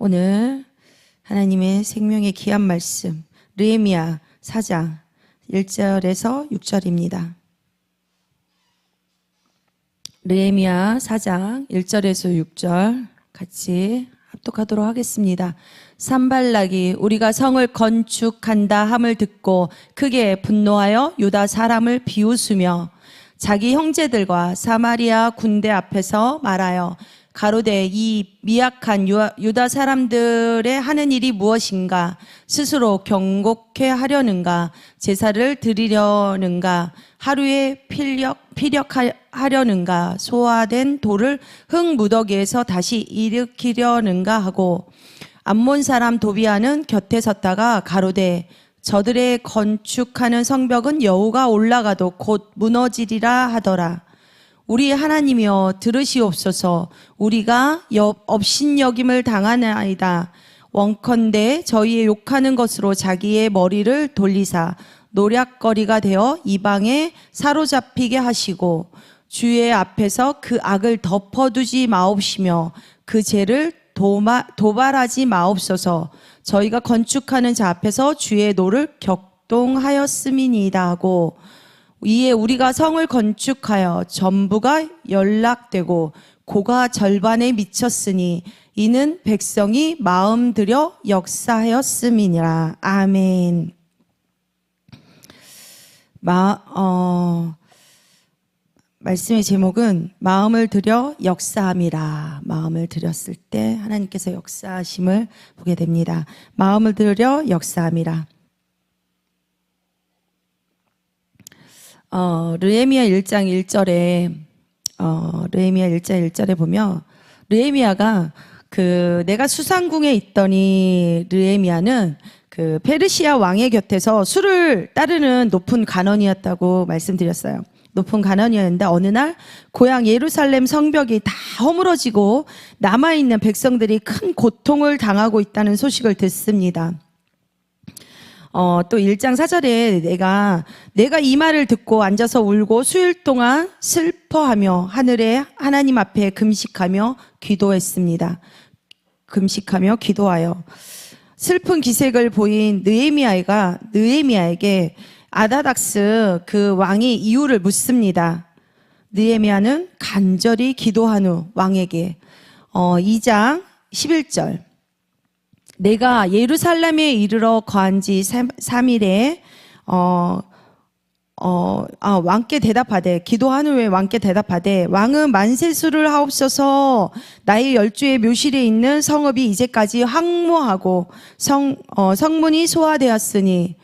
오늘 하나님의 생명의 귀한 말씀 느헤미야 4장 1절에서 6절입니다. 느헤미야 4장 1절에서 6절 같이 합독하도록 하겠습니다. 산발락이 우리가 성을 건축한다 함을 듣고 크게 분노하여 유다 사람을 비웃으며 자기 형제들과 사마리아 군대 앞에서 말하여 가로되 이 미약한 유다 사람들의 하는 일이 무엇인가? 스스로 경곡해 하려는가? 제사를 드리려는가? 하루에 피력하려는가? 소화된 돌을 흙 무더기에서 다시 일으키려는가 하고 암몬 사람 도비아는 곁에 섰다가 가로되 저들의 건축하는 성벽은 여호가 올라가도 곧 무너지리라 하더라. 우리 하나님이여 들으시옵소서. 우리가 업신여김을 당하나이다. 원컨대 저희의 욕하는 것으로 자기의 머리를 돌리사 노략거리가 되어 이방에 사로잡히게 하시고 주의 앞에서 그 악을 덮어두지 마옵시며 그 죄를 도발하지 마옵소서. 저희가 건축하는 자 앞에서 주의 노를 격동하였음이니이다 하고 이에 우리가 성을 건축하여 전부가 연락되고 고가 절반에 미쳤으니 이는 백성이 마음 들여 역사하였음이니라. 아멘. 말씀의 제목은 마음을 들여 역사함이라. 마음을 들였을 때 하나님께서 역사하심을 보게 됩니다. 마음을 들여 역사함이라. 느헤미야 1장 1절에 느헤미야 1장 1절에 보면 느헤미야가 내가 수상궁에 있더니 느헤미야는 페르시아 왕의 곁에서 수를 따르는 높은 간원이었다고 말씀드렸어요. 높은 간원이었는데 어느 날 고향 예루살렘 성벽이 다 허물어지고 남아있는 백성들이 큰 고통을 당하고 있다는 소식을 듣습니다. 또 1장 4절에 내가 이 말을 듣고 앉아서 울고 수일 동안 슬퍼하며 하늘의 하나님 앞에 금식하며 기도했습니다. 금식하며 기도하여 슬픈 기색을 보인 느헤미야에게 아다닥스 그 왕이 이유를 묻습니다. 느헤미야는 간절히 기도한 후 왕에게 2장 11절 내가 예루살렘에 이르러 거한 지 3일에 왕께 대답하되 기도한 후에 왕께 대답하되 왕은 만세수를 하옵소서. 나의 열주의 묘실에 있는 성읍이 이제까지 황무하고 성문이 소화되었으니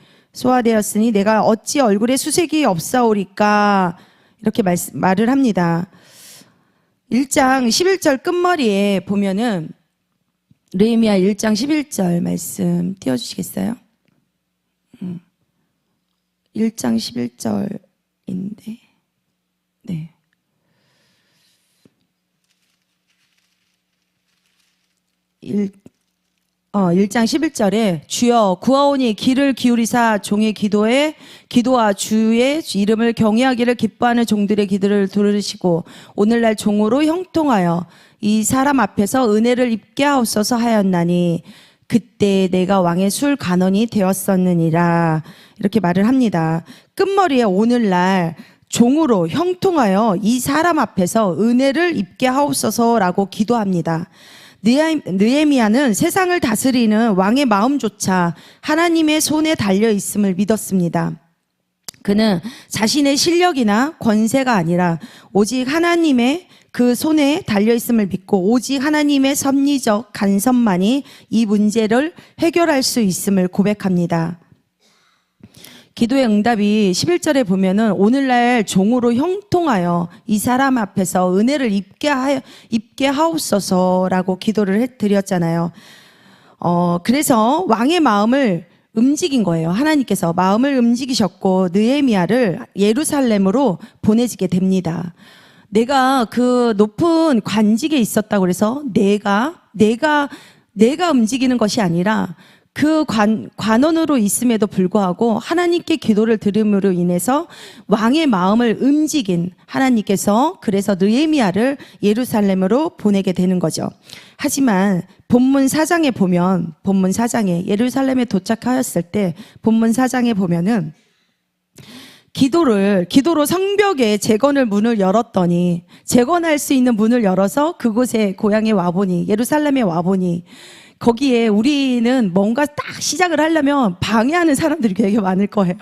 내가 어찌 얼굴에 수색이 없사오리까. 이렇게 말을 합니다. 1장 11절 끝머리에 보면은 느헤미야 1장 11절 말씀 띄워주시겠어요? 1장 11절인데 네. 1장 11절에 주여 구하오니 귀를 기울이사 종의 기도와 주의 이름을 경외하기를 기뻐하는 종들의 기도를 들으시고 오늘날 종으로 형통하여 이 사람 앞에서 은혜를 입게 하옵소서 하였나니 그때 내가 왕의 술 간원이 되었었느니라. 이렇게 말을 합니다. 끝머리에 오늘날 종으로 형통하여 이 사람 앞에서 은혜를 입게 하옵소서라고 기도합니다. 느헤미야는 세상을 다스리는 왕의 마음조차 하나님의 손에 달려 있음을 믿었습니다. 그는 자신의 실력이나 권세가 아니라 오직 하나님의 그 손에 달려 있음을 믿고 오직 하나님의 섭리적 간섭만이 이 문제를 해결할 수 있음을 고백합니다. 기도의 응답이 11절에 보면은 오늘날 종으로 형통하여 이 사람 앞에서 은혜를 입게 하옵소서라고 기도를 드렸잖아요. 그래서 왕의 마음을 움직인 거예요. 하나님께서 마음을 움직이셨고 느헤미야를 예루살렘으로 보내지게 됩니다. 내가 그 높은 관직에 있었다고 그래서 내가 움직이는 것이 아니라 그 관원으로 있음에도 불구하고 하나님께 기도를 들음으로 인해서 왕의 마음을 움직인 하나님께서 그래서 느헤미야를 예루살렘으로 보내게 되는 거죠. 하지만 본문 4장에 보면 본문 4장에 예루살렘에 도착하였을 때 본문 4장에 보면은 기도로 성벽에 재건을 문을 열었더니 재건할 수 있는 문을 열어서 그곳에 고향에 와보니 예루살렘에 와보니 거기에 우리는 뭔가 딱 시작을 하려면 방해하는 사람들이 되게 많을 거예요.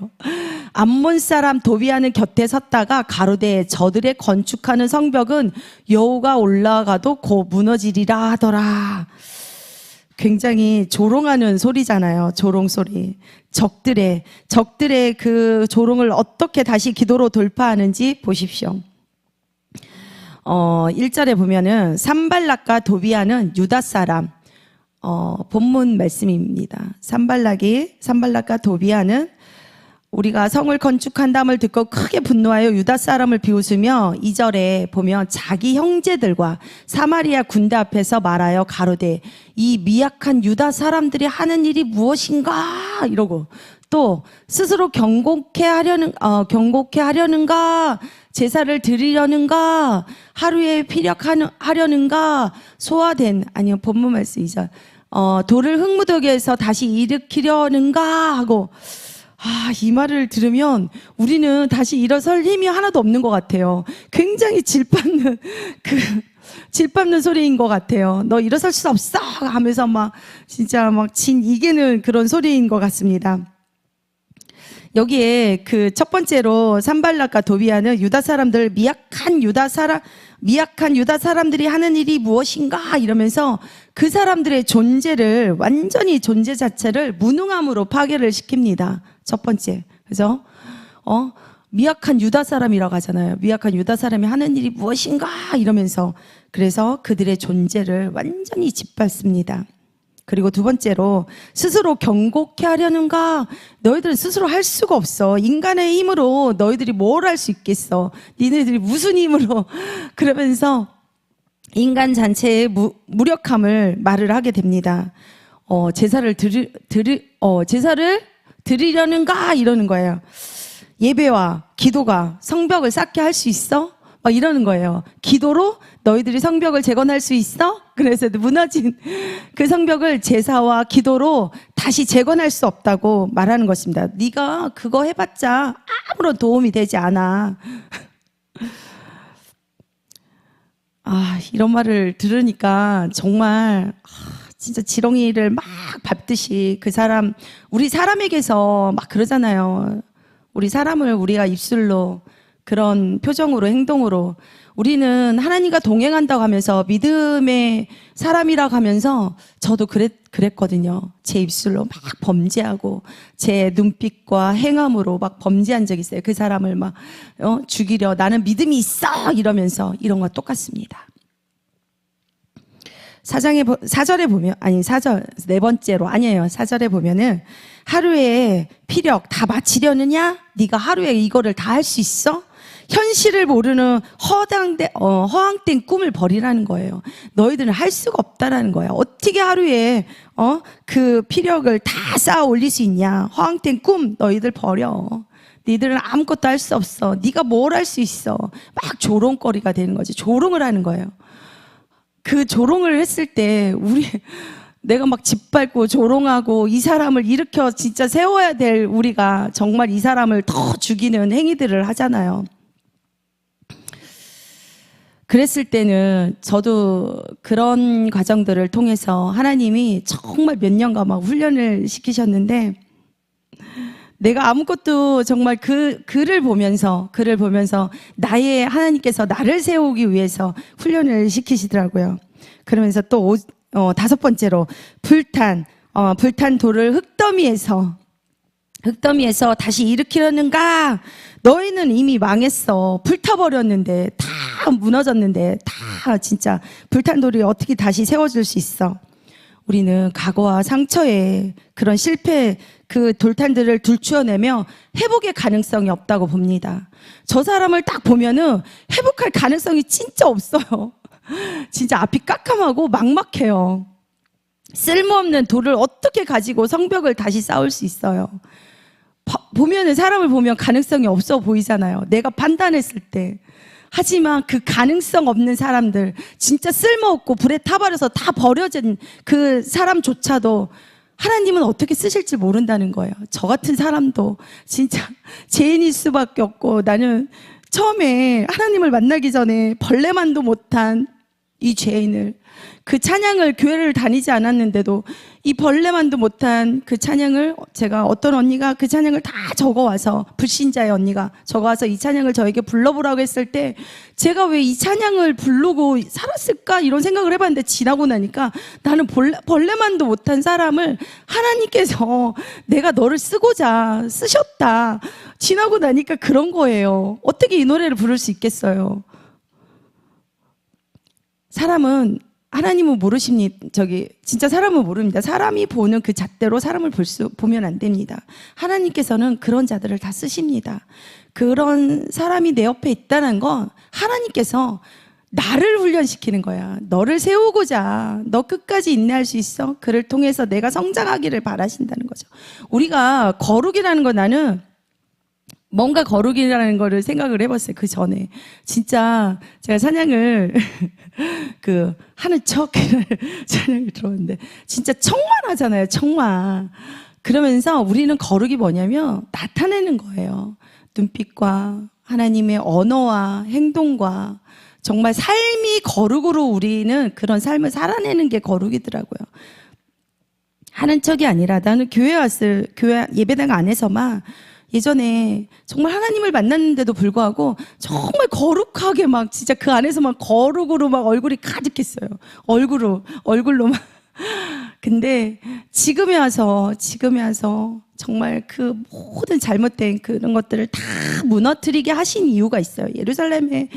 암몬 사람 도비아는 곁에 섰다가 가로되 저들의 건축하는 성벽은 여호가 올라가도 곧 무너지리라 하더라. 굉장히 조롱하는 소리잖아요. 조롱 소리. 적들의 그 조롱을 어떻게 다시 기도로 돌파하는지 보십시오. 1절에 보면은 산발락과 도비아는 유다 사람, 본문 말씀입니다. 산발락과 도비아는 우리가 성을 건축한다음을 듣고 크게 분노하여 유다 사람을 비웃으며 2절에 보면 자기 형제들과 사마리아 군대 앞에서 말하여 가로되 이 미약한 유다 사람들이 하는 일이 무엇인가 이러고 또 스스로 경고케 하려는가 제사를 드리려는가 하루에 피력하려는가 소화된 아니요 본문 말씀 2절 돌을 흙무더기에서 다시 일으키려는가 하고 이 말을 들으면 우리는 다시 일어설 힘이 하나도 없는 것 같아요. 굉장히 질밟는 소리인 것 같아요. 너 일어설 수 없어 하면서 진짜 진 이기는 그런 소리인 것 같습니다. 여기에 그 첫 번째로 산발락과 도비아는 유다 사람들 미약한 유다 사람들이 하는 일이 무엇인가 이러면서 그 사람들의 존재를 완전히 존재 자체를 무능함으로 파괴를 시킵니다. 첫 번째. 그죠? 미약한 유다 사람이라고 하잖아요. 미약한 유다 사람이 하는 일이 무엇인가 이러면서 그래서 그들의 존재를 완전히 짓밟습니다. 그리고 두 번째로 스스로 경고케 하려는가? 너희들은 스스로 할 수가 없어. 인간의 힘으로 너희들이 뭘 할 수 있겠어? 니네들이 무슨 힘으로? 그러면서 인간 잔체의 무력함을 말을 하게 됩니다. 제사를 드리려는가? 이러는 거예요. 예배와 기도가 성벽을 쌓게 할 수 있어? 막 이러는 거예요. 기도로 너희들이 성벽을 재건할 수 있어? 그래서 무너진 그 성벽을 제사와 기도로 다시 재건할 수 없다고 말하는 것입니다. 네가 그거 해봤자 아무런 도움이 되지 않아. 이런 말을 들으니까 정말 진짜 지렁이를 막 밟듯이 우리 사람에게서 막 그러잖아요. 우리 사람을 우리가 입술로 그런 표정으로 행동으로 우리는 하나님과 동행한다고 하면서 믿음의 사람이라고 하면서 저도 그랬거든요. 제 입술로 막 범죄하고 제 눈빛과 행함으로 막 범죄한 적이 있어요. 그 사람을 막 죽이려 나는 믿음이 있어 이러면서 이런 거 똑같습니다. 4절에 보면 네 번째로 아니에요. 4절에 보면은 하루에 피력 다 마치려느냐? 네가 하루에 이거를 다 할 수 있어? 현실을 모르는 허황된 꿈을 버리라는 거예요. 너희들은 할 수가 없다라는 거야. 어떻게 하루에 그 피력을 다 쌓아 올릴 수 있냐? 허황된 꿈 너희들 버려. 너희들은 아무것도 할 수 없어. 네가 뭘 할 수 있어? 막 조롱거리가 되는 거지. 조롱을 하는 거예요. 그 조롱을 했을 때 내가 막 짓밟고 조롱하고 이 사람을 일으켜 진짜 세워야 될 우리가 정말 이 사람을 더 죽이는 행위들을 하잖아요. 그랬을 때는 저도 그런 과정들을 통해서 하나님이 정말 몇 년간 막 훈련을 시키셨는데 내가 아무것도 정말 글을 보면서 나의 하나님께서 나를 세우기 위해서 훈련을 시키시더라고요. 그러면서 또 다섯 번째로 불탄 돌을 흙더미에서 다시 일으키려는가? 너희는 이미 망했어. 불타버렸는데 다 무너졌는데 다 진짜 불탄 돌이 어떻게 다시 세워질 수 있어? 우리는 과거와 상처에 그런 실패 그 돌탄들을 들추어내며 회복의 가능성이 없다고 봅니다. 저 사람을 딱 보면은 회복할 가능성이 진짜 없어요. 진짜 앞이 깜깜하고 막막해요. 쓸모없는 돌을 어떻게 가지고 성벽을 다시 쌓을 수 있어요? 보면은 사람을 보면 가능성이 없어 보이잖아요. 내가 판단했을 때. 하지만 그 가능성 없는 사람들, 진짜 쓸모없고 불에 타버려서 다 버려진 그 사람조차도 하나님은 어떻게 쓰실지 모른다는 거예요. 저 같은 사람도 진짜 죄인일 수밖에 없고, 나는 처음에 하나님을 만나기 전에 벌레만도 못한 이 죄인을, 그 찬양을 교회를 다니지 않았는데도 이 벌레만도 못한 그 찬양을, 제가 어떤 언니가 그 찬양을 다 적어와서, 불신자의 언니가 적어와서 이 찬양을 저에게 불러보라고 했을 때 제가 왜 이 찬양을 부르고 살았을까 이런 생각을 해봤는데, 지나고 나니까 나는 벌레만도 못한 사람을 하나님께서 내가 너를 쓰고자 쓰셨다, 지나고 나니까 그런 거예요. 어떻게 이 노래를 부를 수 있겠어요? 사람은, 하나님은 진짜 사람은 모릅니다. 사람이 보는 그 잣대로 사람을 보면 안 됩니다. 하나님께서는 그런 자들을 다 쓰십니다. 그런 사람이 내 옆에 있다는 건 하나님께서 나를 훈련시키는 거야. 너를 세우고자, 너 끝까지 인내할 수 있어? 그를 통해서 내가 성장하기를 바라신다는 거죠. 우리가 거룩이라는 건, 나는 뭔가 거룩이라는 거를 생각을 해봤어요. 그 전에. 진짜 제가 찬양을 하는 척 찬양을 들었는데, 진짜 척만 하잖아요. 척만. 그러면서 우리는 거룩이 뭐냐면 나타내는 거예요. 눈빛과 하나님의 언어와 행동과, 정말 삶이 거룩으로 우리는 그런 삶을 살아내는 게 거룩이더라고요. 하는 척이 아니라, 나는 교회 예배당 안에서만 예전에 정말 하나님을 만났는데도 불구하고 정말 거룩하게 막 진짜 그 안에서만 거룩으로 막 얼굴이 가득했어요. 얼굴로 막. 근데 지금에 와서 정말 그 모든 잘못된 그런 것들을 다 무너뜨리게 하신 이유가 있어요. 예루살렘에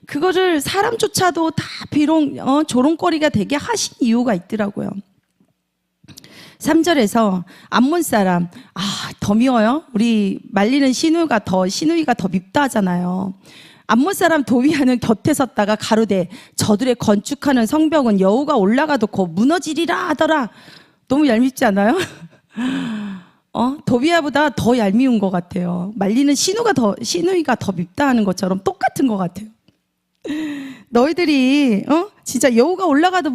그거를 사람조차도 다 조롱거리가 되게 하신 이유가 있더라고요. 3절에서 암몬 사람, 더 미워요? 우리 말리는 시누이가 더 밉다 하잖아요. 암몬 사람 도비아는 곁에 섰다가 가로되, 저들의 건축하는 성벽은 여호가 올라가도 곧 무너지리라 하더라. 너무 얄밉지 않아요? 도비아보다 더 얄미운 것 같아요. 말리는 시누이가 더 밉다 하는 것처럼 똑같은 것 같아요. 너희들이 진짜 여호가 올라가도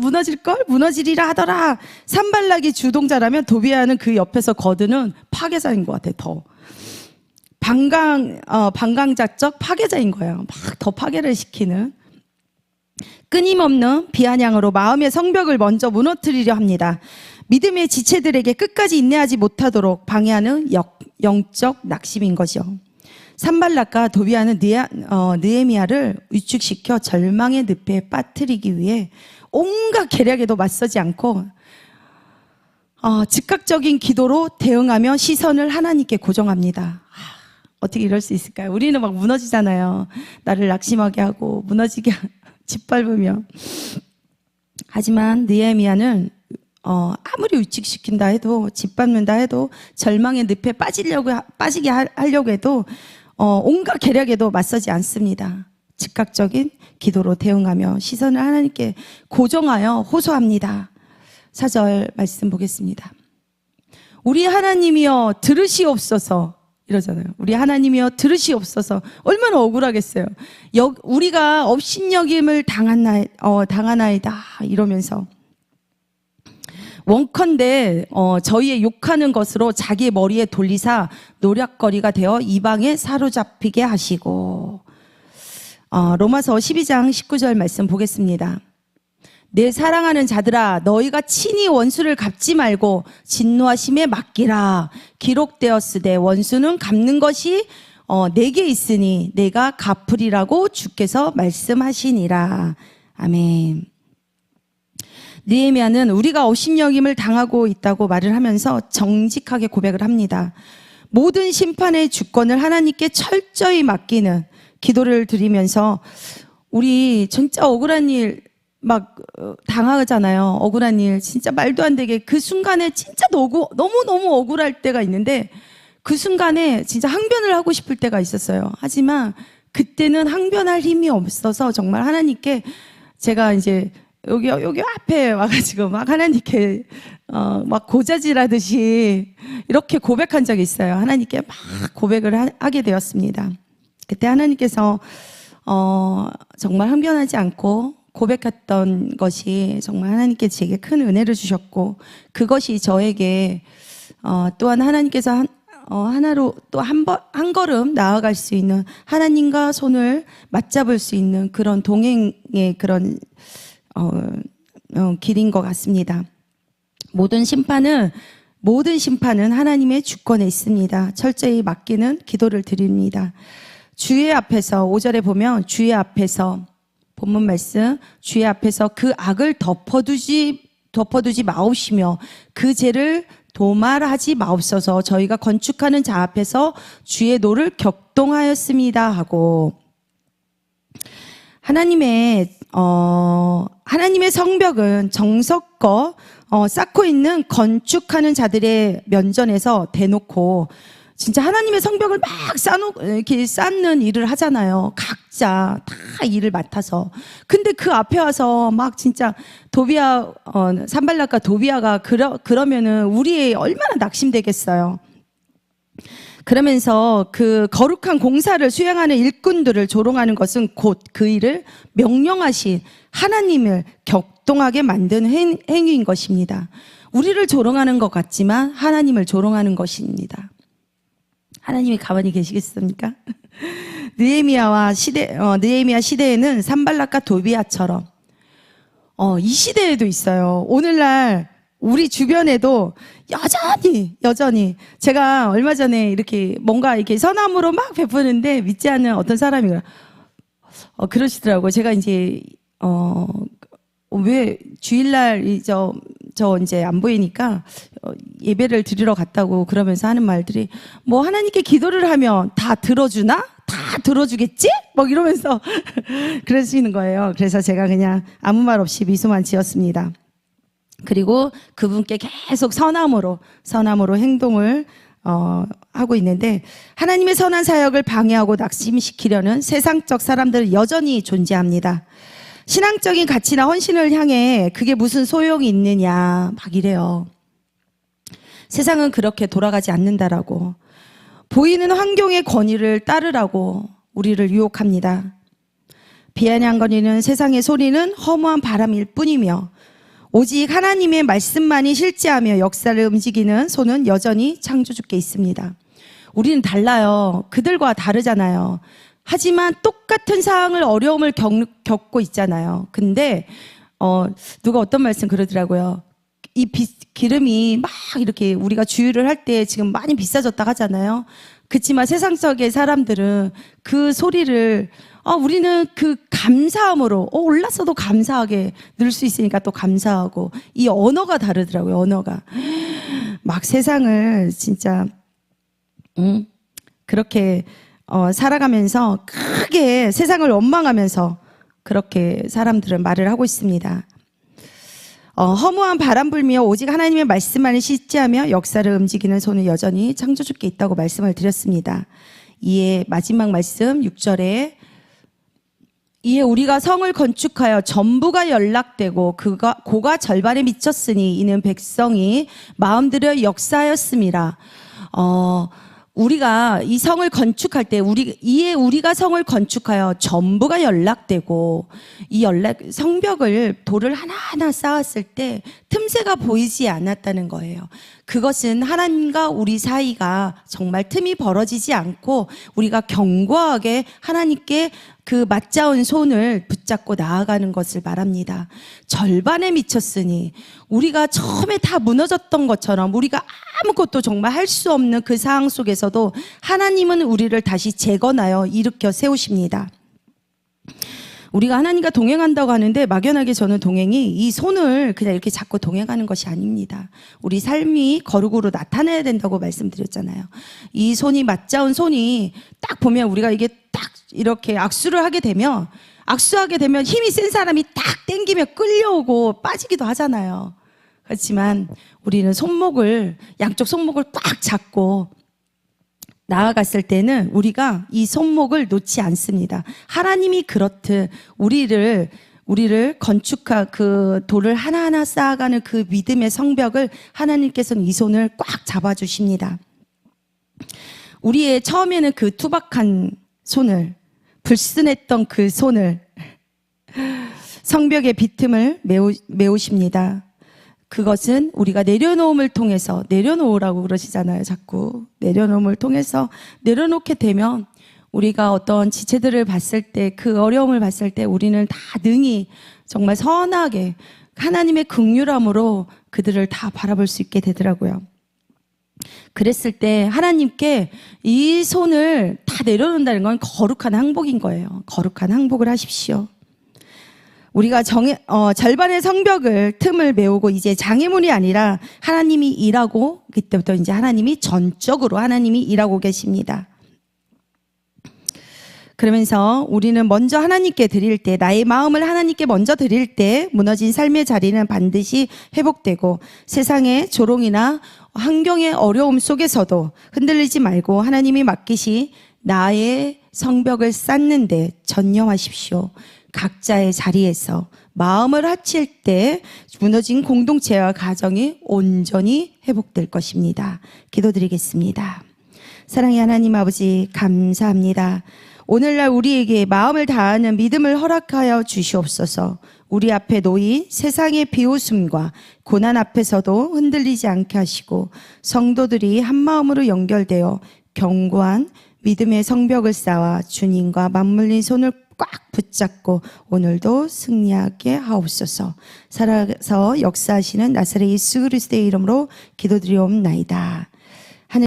무너지리라 하더라. 산발락이 주동자라면 도비아는 그 옆에서 거드는 파괴자인 것 같아. 더 반강자적 파괴자인 거예요. 막 더 파괴를 시키는, 끊임없는 비아냥으로 마음의 성벽을 먼저 무너뜨리려 합니다. 믿음의 지체들에게 끝까지 인내하지 못하도록 방해하는 영적 낙심인 거죠. 산발락과 도비아는 느헤미야를 위축시켜 절망의 늪에 빠뜨리기 위해 온갖 계략에도 맞서지 않고 즉각적인 기도로 대응하며 시선을 하나님께 고정합니다. 어떻게 이럴 수 있을까요? 우리는 막 무너지잖아요. 나를 낙심하게 하고 무너지게 짓밟으며. 하지만 느헤미야는 아무리 위축시킨다 해도, 짓밟는다 해도, 절망의 늪에 빠지게 하려고 해도 온갖 계략에도 맞서지 않습니다. 즉각적인 기도로 대응하며 시선을 하나님께 고정하여 호소합니다. 4절 말씀 보겠습니다. 우리 하나님이여 들으시옵소서, 이러잖아요. 우리 하나님이여 들으시옵소서. 얼마나 억울하겠어요. 우리가 업신여김을 당하나이다 이러면서, 원컨대 저희의 욕하는 것으로 자기의 머리에 돌리사 노략거리가 되어 이방에 사로잡히게 하시고. 로마서 12장 19절 말씀 보겠습니다. 내 사랑하는 자들아, 너희가 친히 원수를 갚지 말고 진노하심에 맡기라. 기록되었으되 원수는 갚는 것이 내게 있으니 내가 갚으리라고 주께서 말씀하시니라. 아멘. 느헤미야는 우리가 업신여김을 당하고 있다고 말을 하면서 정직하게 고백을 합니다. 모든 심판의 주권을 하나님께 철저히 맡기는 기도를 드리면서, 우리 진짜 억울한 일 막 당하잖아요. 억울한 일 진짜 말도 안 되게 그 순간에 진짜 너무너무 억울할 때가 있는데, 그 순간에 진짜 항변을 하고 싶을 때가 있었어요. 하지만 그때는 항변할 힘이 없어서 정말 하나님께 제가 이제 여기 앞에 와가지고 막 하나님께 막 고자질하듯이 이렇게 고백한 적이 있어요. 하나님께 막 고백을 하게 되었습니다. 그때 하나님께서 정말 항변하지 않고 고백했던 것이 정말 하나님께 제게 큰 은혜를 주셨고, 그것이 저에게 또한 하나님께서 하나로 또 한 걸음 나아갈 수 있는, 하나님과 손을 맞잡을 수 있는 그런 동행의 그런 길인 것 같습니다. 모든 심판은 하나님의 주권에 있습니다. 철저히 맡기는 기도를 드립니다. 주의 앞에서 5절에 보면 주의 앞에서 본문 말씀, 주의 앞에서 그 악을 덮어두지 마옵시며 그 죄를 도말하지 마옵소서. 저희가 건축하는 자 앞에서 주의 노를 격동하였습니다 하고, 하나님의 성벽은 정석껏 쌓고 있는 건축하는 자들의 면전에서 대놓고 진짜 하나님의 성벽을 막 이렇게 쌓는 일을 하잖아요. 각자 다 일을 맡아서. 근데 그 앞에 와서 막 진짜 산발락과 도비아가 그러면은 우리 얼마나 낙심되겠어요. 그러면서 그 거룩한 공사를 수행하는 일꾼들을 조롱하는 것은 곧 그 일을 명령하신 하나님을 격동하게 만드는 행위인 것입니다. 우리를 조롱하는 것 같지만 하나님을 조롱하는 것입니다. 하나님이 가만히 계시겠습니까? 느헤미야 시대에는 산발락과 도비아처럼 이 시대에도 있어요. 오늘날 우리 주변에도 여전히 제가 얼마 전에 이렇게 뭔가 이렇게 선함으로 막 베푸는데 믿지 않는 어떤 사람이 그러시더라고요. 제가 이제 왜 주일날 저 이제 안 보이니까 예배를 드리러 갔다고 그러면서 하는 말들이 뭐 하나님께 기도를 하면 다 들어주나? 다 들어주겠지? 막 이러면서 그러시는 거예요. 그래서 제가 그냥 아무 말 없이 미소만 지었습니다. 그리고 그분께 계속 선함으로 행동을 하고 있는데, 하나님의 선한 사역을 방해하고 낙심시키려는 세상적 사람들은 여전히 존재합니다. 신앙적인 가치나 헌신을 향해 그게 무슨 소용이 있느냐 막 이래요. 세상은 그렇게 돌아가지 않는다라고, 보이는 환경의 권위를 따르라고 우리를 유혹합니다. 비아냥거리는 세상의 소리는 허무한 바람일 뿐이며 오직 하나님의 말씀만이 실제하며 역사를 움직이는 손은 여전히 창조주께 있습니다. 우리는 달라요. 그들과 다르잖아요. 하지만 똑같은 상황을, 어려움을 겪고 있잖아요. 근데 누가 어떤 말씀 그러더라고요. 이 기름이 막 이렇게 우리가 주유를 할 때 지금 많이 비싸졌다 하잖아요. 그렇지만 세상적인 사람들은 그 소리를 우리는 그 감사함으로 올랐어도 감사하게 늘 수 있으니까 또 감사하고, 이 언어가 다르더라고요. 언어가 막 세상을 진짜 그렇게 살아가면서 크게 세상을 원망하면서 그렇게 사람들은 말을 하고 있습니다. 허무한 바람 불며 오직 하나님의 말씀만을 실제하며 역사를 움직이는 손은 여전히 창조주께 있다고 말씀을 드렸습니다. 이에 마지막 말씀 6절에 이에 우리가 성을 건축하여 전부가 연락되고 고가 절반에 미쳤으니 이는 백성이 마음들여 역사하였음이라. 우리가 이 성을 건축할 때 우리가 성을 건축하여 전부가 연락되고, 이 성벽을 돌을 하나하나 쌓았을 때 틈새가 보이지 않았다는 거예요. 그것은 하나님과 우리 사이가 정말 틈이 벌어지지 않고 우리가 견고하게 하나님께 그 맞닿은 손을 붙잡고 나아가는 것을 말합니다. 절반에 미쳤으니, 우리가 처음에 다 무너졌던 것처럼 우리가 아무것도 정말 할 수 없는 그 상황 속에서도 하나님은 우리를 다시 재건하여 일으켜 세우십니다. 우리가 하나님과 동행한다고 하는데 막연하게 저는 동행이 이 손을 그냥 이렇게 잡고 동행하는 것이 아닙니다. 우리 삶이 거룩으로 나타나야 된다고 말씀드렸잖아요. 이 손이 맞닿은 손이 딱 보면 우리가 이게 딱 이렇게 악수하게 되면 힘이 센 사람이 딱 당기면 끌려오고 빠지기도 하잖아요. 그렇지만 우리는 양쪽 손목을 꽉 잡고 나아갔을 때는 우리가 이 손목을 놓지 않습니다. 하나님이 그렇듯 우리를 우리를 건축한 그 돌을 하나하나 쌓아가는 그 믿음의 성벽을 하나님께서는 이 손을 꽉 잡아주십니다. 우리의 처음에는 그 투박한 손을, 불순했던 그 손을 성벽의 빈틈을 메우십니다. 그것은 우리가 내려놓음을 통해서, 내려놓으라고 그러시잖아요, 자꾸. 내려놓음을 통해서 내려놓게 되면 우리가 어떤 지체들을 봤을 때, 그 어려움을 봤을 때 우리는 다 능히 정말 선하게 하나님의 긍휼함으로 그들을 다 바라볼 수 있게 되더라고요. 그랬을 때 하나님께 이 손을 다 내려놓는다는 건 거룩한 항복인 거예요. 거룩한 항복을 하십시오. 우리가 절반의 성벽을 틈을 메우고 이제 장애물이 아니라 하나님이 일하고, 그때부터 이제 하나님이 전적으로 하나님이 일하고 계십니다. 그러면서 우리는 먼저 하나님께 드릴 때, 나의 마음을 하나님께 먼저 드릴 때 무너진 삶의 자리는 반드시 회복되고, 세상의 조롱이나 환경의 어려움 속에서도 흔들리지 말고 하나님이 맡기시 나의 성벽을 쌓는 데 전념하십시오. 각자의 자리에서 마음을 합칠 때 무너진 공동체와 가정이 온전히 회복될 것입니다. 기도드리겠습니다. 사랑의 하나님 아버지, 감사합니다. 오늘날 우리에게 마음을 다하는 믿음을 허락하여 주시옵소서. 우리 앞에 놓인 세상의 비웃음과 고난 앞에서도 흔들리지 않게 하시고, 성도들이 한 마음으로 연결되어 견고한 믿음의 성벽을 쌓아 주님과 맞물린 손을 꽉 붙잡고 오늘도 승리하게 하옵소서. 살아서 역사하시는 나사렛 예수 그리스도의 이름으로 기도드리옵나이다.